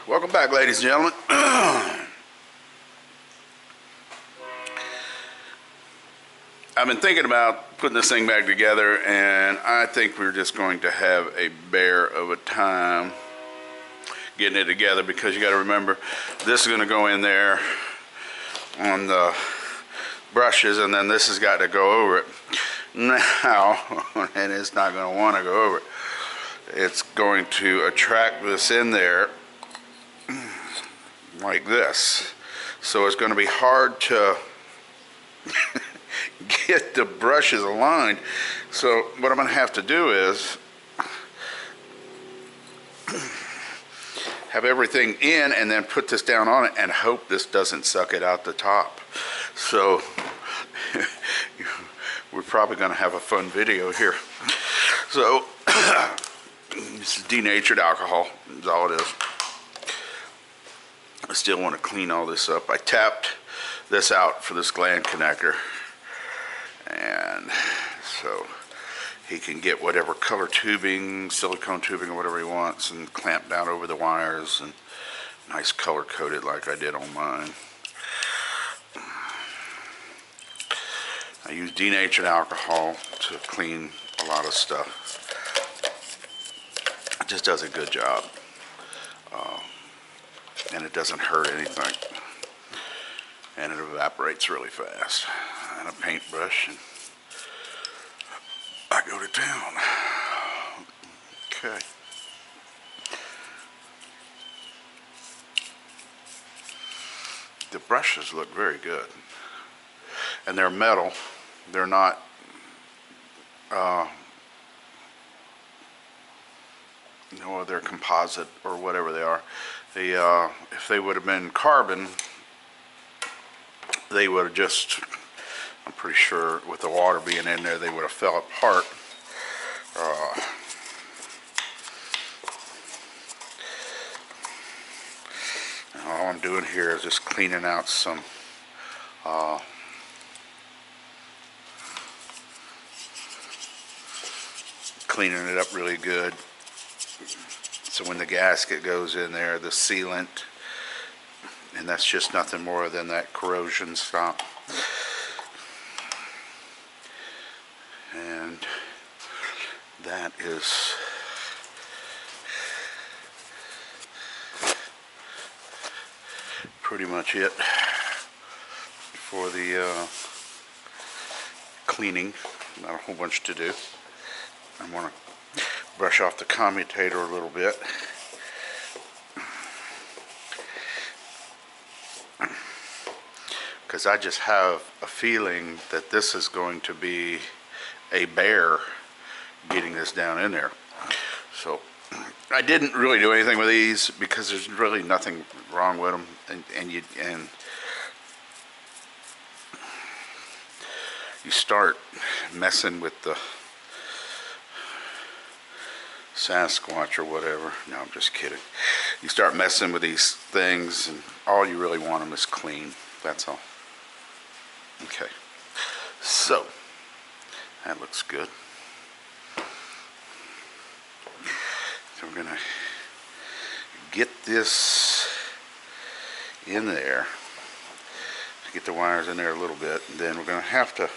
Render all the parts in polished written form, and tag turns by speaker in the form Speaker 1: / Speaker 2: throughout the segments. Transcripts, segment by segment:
Speaker 1: Welcome back, ladies and gentlemen. I've been thinking about putting this thing back together, and I think we're just going to have a bear of a time getting it together, because you got to remember, this is going to go in there on the brushes, and then this has got to go over it. Now, and it's not going to want to go over it. It's going to attract this in there like this. So it's going to be hard to get the brushes aligned. So what I'm going to have to do is have everything in and then put this down on it and hope this doesn't suck it out the top. So we're probably going to have a fun video here. So this is denatured alcohol, is all it is. I still want to clean all this up. I tapped this out for this gland connector, and so he can get whatever color tubing, silicone tubing, or whatever he wants, and clamp down over the wires and nice color coded like I did on mine. I use denatured alcohol to clean a lot of stuff. It just does a good job. And it doesn't hurt anything, and it evaporates really fast. And a paintbrush, and I go to town. Okay. The brushes look very good, and they're metal. They're not no, they're composite or whatever they are. They, if they would have been carbon, they would have just, I'm pretty sure with the water being in there, they would have fell apart. All I'm doing here is just cleaning out some cleaning it up really good. So when the gasket goes in there, the sealant, and that's just nothing more than that corrosion stop. And that is pretty much it for the cleaning. Not a whole bunch to do. I'm going to brush off the commutator a little bit. Because I just have a feeling that this is going to be a bear getting this down in there. So I didn't really do anything with these because there's really nothing wrong with them, and you start messing with the Sasquatch or whatever. No, I'm just kidding. You start messing with these things, and all you really want them is clean. That's all. Okay. So that looks good. So we're gonna get this in there. Get the wires in there a little bit, and then we're gonna have to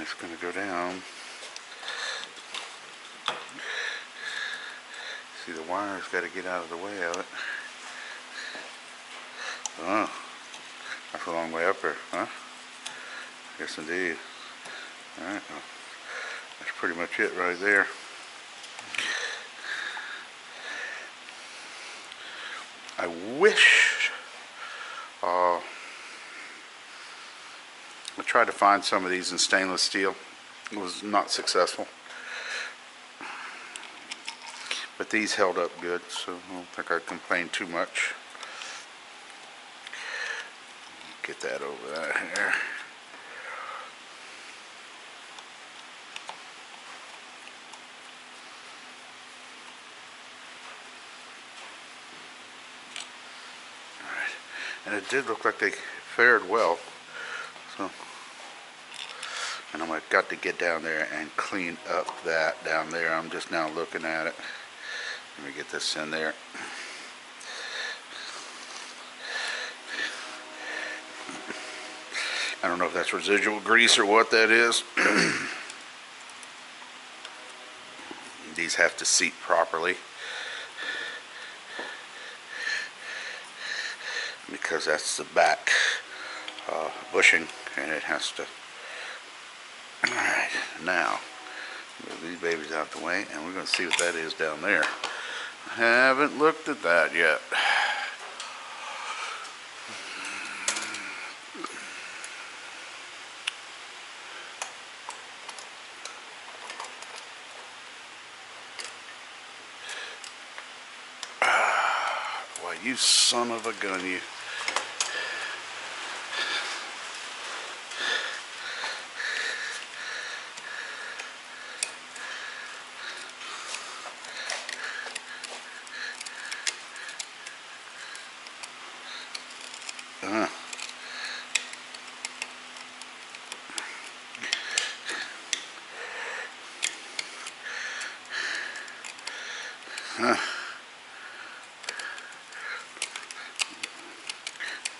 Speaker 1: it's going to go down. See, the wire's got to get out of the way of it. Oh, that's a long way up there, huh? Yes, indeed. Alright, well, that's pretty much it right there. I wish I tried to find some of these in stainless steel. It was not successful. But these held up good, so I don't think I complained too much. Get that over there. Alright, and it did look like they fared well. So, and I've got to get down there and clean up that down there. I'm just now looking at it. Let me get this in there. I don't know if that's residual grease or what that is. These have to seat properly because that's the back bushing, and it has to. Alright, now move these babies out the way, and we're going to see what that is down there. I haven't looked at that yet. Why, you son of a gun, you.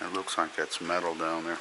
Speaker 1: It looks like that's metal down there.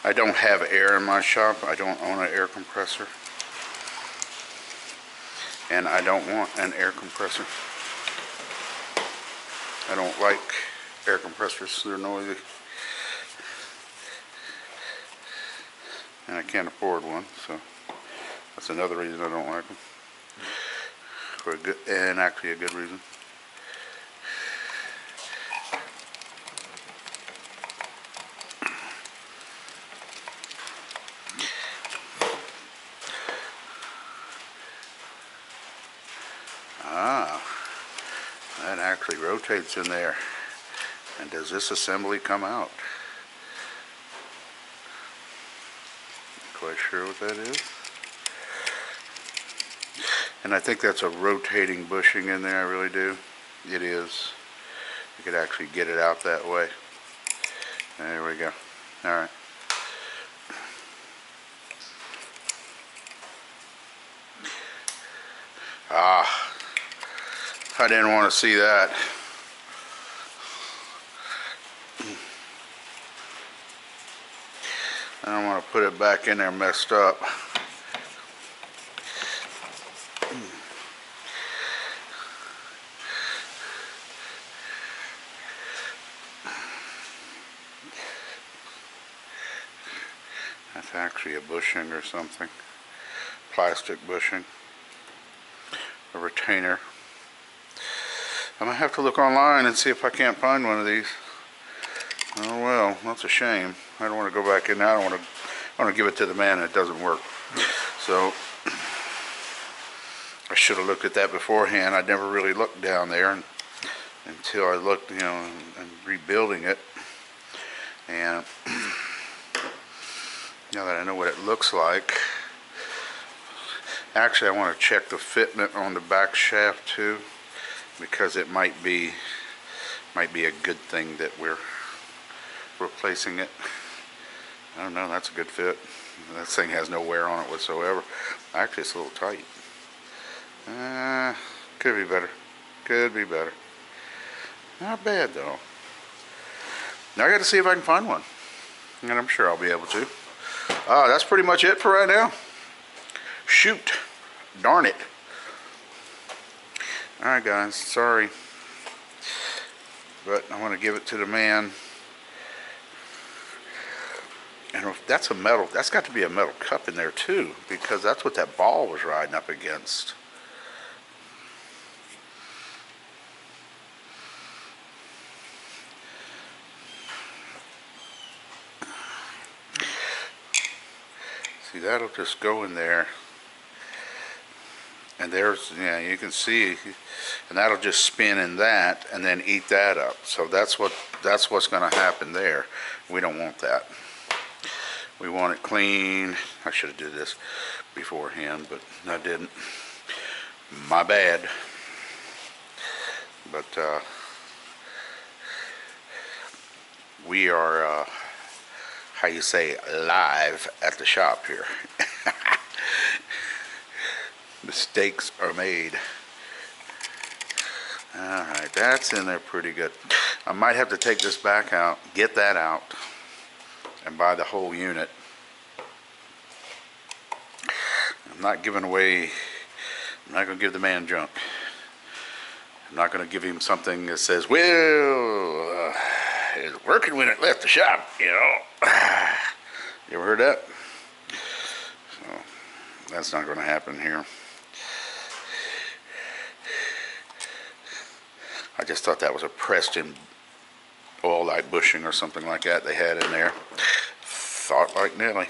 Speaker 1: I don't have air in my shop. I don't own an air compressor. And I don't want an air compressor. I don't like air compressors. They're noisy. And I can't afford one, so that's another reason I don't like them. For a good, and actually a good reason. That actually rotates in there. And does this assembly come out? Not quite sure what that is. And I think that's a rotating bushing in there, I really do. It is. You could actually get it out that way. There we go. Alright. I didn't want to see that. I don't want to put it back in there messed up. That's actually a bushing or something. Plastic bushing. A retainer. I'm gonna have to look online and see if I can't find one of these. Oh well, that's a shame. I don't want to go back in there. I want to give it to the man that doesn't work. So I should have looked at that beforehand. I never really looked down there until I looked, you know, and rebuilding it. And now that I know what it looks like, actually I want to check the fitment on the back shaft too, because it might be a good thing that we're replacing it. I don't know, that's a good fit. This thing has no wear on it whatsoever. Actually, it's a little tight. Could be better. Could be better. Not bad though. Now I got to see if I can find one, and I'm sure I'll be able to. That's pretty much it for right now. Shoot. Darn it. Alright guys, sorry. But I want to give it to the man. And if that's a metal, that's got to be a metal cup in there too, because that's what that ball was riding up against. See, that'll just go in there. And there's, yeah, you can see, and that'll just spin in that and then eat that up. So that's what's going to happen there. We don't want that. We want it clean. I should have did this beforehand, but I didn't. My bad. But we are, how you say, live at the shop here. Mistakes are made. Alright, that's in there pretty good. I might have to take this back out, get that out, and buy the whole unit. I'm not giving away, I'm not going to give the man junk. I'm not going to give him something that says, well, it's working when it left the shop, you know. You ever heard that? So, that's not going to happen here. I just thought that was a pressed-in oil light bushing or something like that they had in there. Thought like Nelly.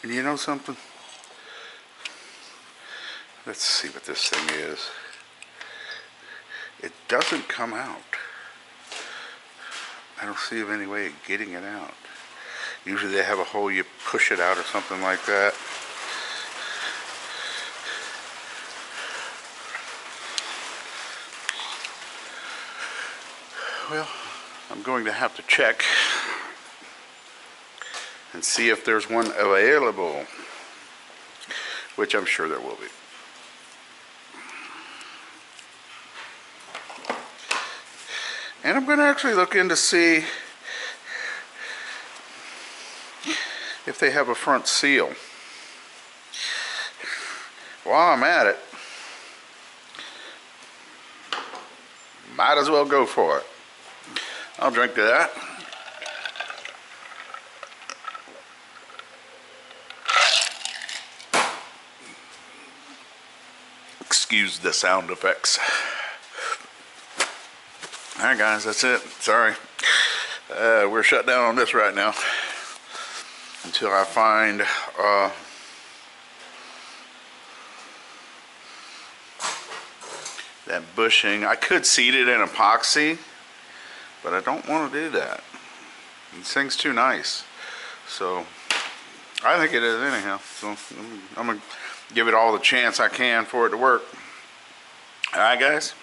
Speaker 1: And you know something? Let's see what this thing is. It doesn't come out. I don't see of any way of getting it out. Usually they have a hole, you push it out or something like that. Well, I'm going to have to check and see if there's one available, which I'm sure there will be. And I'm going to actually look in to see if they have a front seal. While I'm at it, might as well go for it. I'll drink to that. Excuse the sound effects. Alright guys, that's it. Sorry. We're shut down on this right now until I find that bushing. I could seat it in epoxy, but I don't want to do that. This thing's too nice. So I think it is anyhow. So I'm going to give it all the chance I can for it to work. Alright guys.